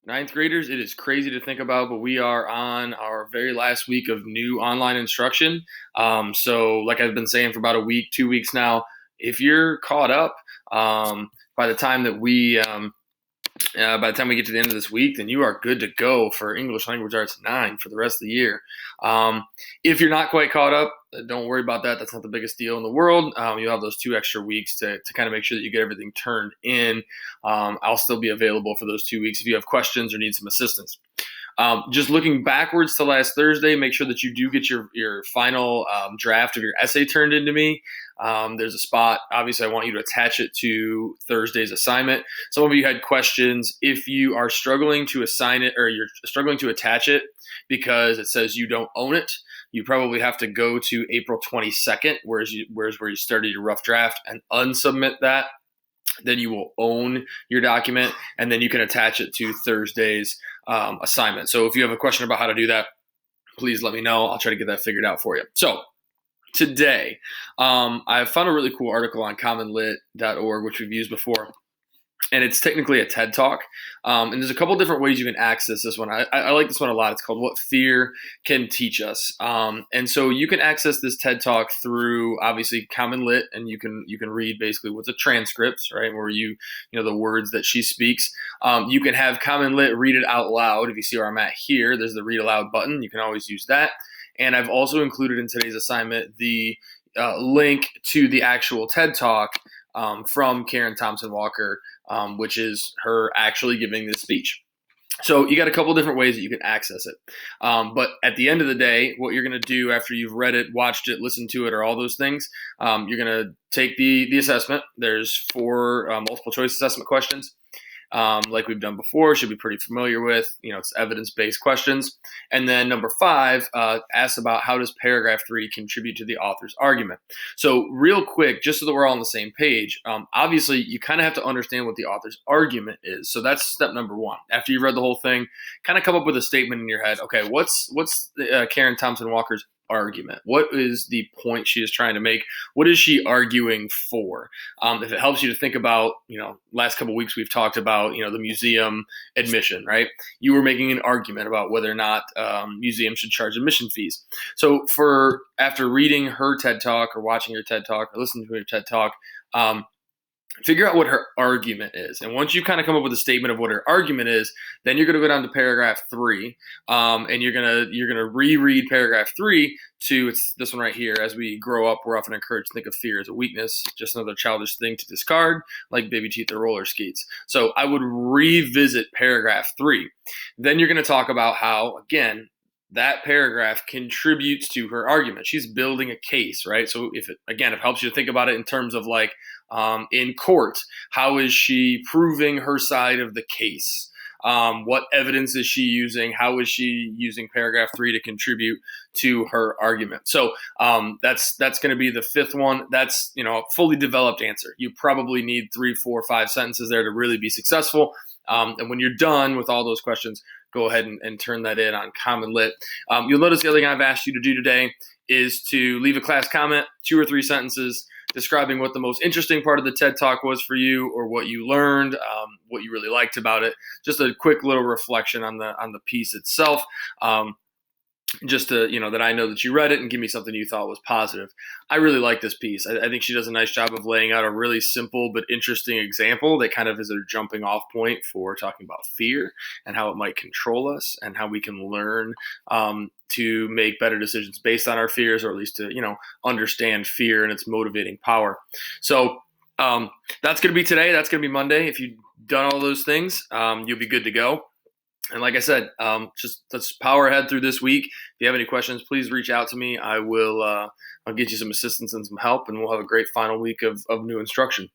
Ninth graders, it is crazy to think about, but we are on our very last week of new online instruction. So, like I've been saying for about a week, 2 weeks now, if you're caught up by the time that by the time we get to the end of this week, then you are good to go for English Language Arts 9 for the rest of the year. Um, if you're not quite caught up, don't worry about that. That's not the biggest deal in the world. You'll have those 2 extra weeks to kind of make sure that you get everything turned in. I'll still be available for those 2 weeks if you have questions or need some assistance. Just looking backwards to last Thursday, make sure that you do get your final draft of your essay turned into me. There's a spot. Obviously, I want you to attach it to Thursday's assignment. Some of you had questions. If you are struggling to assign it or you're struggling to attach it because it says you don't own it, you probably have to go to April 22nd, where you started your rough draft, and unsubmit that. Then you will own your document, and then you can attach it to Thursday's assignment. So if you have a question about how to do that, please let me know. I'll try to get that figured out for you. So today, I found a really cool article on commonlit.org, which we've used before. And it's technically a TED Talk. And there's a couple different ways you can access this one. I like this one a lot. It's called What Fear Can Teach Us. And so you can access this TED Talk through obviously Common Lit, and you can read basically what's a transcript, right? Where the words that she speaks. You can have Common Lit read it out loud. If you see where I'm at here, there's the read aloud button. You can always use that. And I've also included in today's assignment the link to the actual TED Talk from Karen Thompson Walker, which is her actually giving this speech. So you got a couple different ways that you can access it. But at the end of the day, what you're going to do after you've read it, watched it, listened to it, or all those things, you're going to take the assessment. There's 4 multiple choice assessment questions. Like we've done before, should be pretty familiar with. It's evidence-based questions. And then number 5 asks about how does paragraph 3 contribute to the author's argument. So real quick, just so that we're all on the same page, obviously you kind of have to understand what the author's argument is. So that's step number 1. After you've read the whole thing, kind of come up with a statement in your head. Okay, what's Karen Thompson Walker's argument? What is the point she is trying to make? What is she arguing for? If it helps you to think about, last couple of weeks we've talked about, the museum admission, right? You were making an argument about whether or not museums should charge admission fees. So after reading her TED Talk or watching her TED Talk or listening to her TED Talk, figure out what her argument is. And once you kind of come up with a statement of what her argument is, then you're going to go down to paragraph 3, and you're gonna reread paragraph 3 to it's this one right here. As we grow up, we're often encouraged to think of fear as a weakness, just another childish thing to discard, like baby teeth or roller skates. So I would revisit paragraph 3. Then you're going to talk about how, again, that paragraph contributes to her argument. She's building a case, right? So if it helps you to think about it in terms of like in court, how is she proving her side of the case? What evidence is she using? How is she using paragraph 3 to contribute to her argument? So that's going to be the 5th one. That's a fully developed answer. You probably need 3, 4, 5 sentences there to really be successful. And when you're done with all those questions, go ahead and turn that in on Common Lit. You'll notice the other thing I've asked you to do today is to leave a class comment, 2 or 3 sentences, describing what the most interesting part of the TED Talk was for you, or what you learned, what you really liked about it. Just a quick little reflection on the piece itself. Just to, that I know that you read it and give me something you thought was positive. I really like this piece. I think she does a nice job of laying out a really simple but interesting example that kind of is a jumping off point for talking about fear and how it might control us and how we can learn to make better decisions based on our fears, or at least to, understand fear and its motivating power. So that's going to be today. That's going to be Monday. If you've done all those things, you'll be good to go. And like I said, just let's power ahead through this week. If you have any questions, please reach out to me. I'll get you some assistance and some help, and we'll have a great final week of new instruction.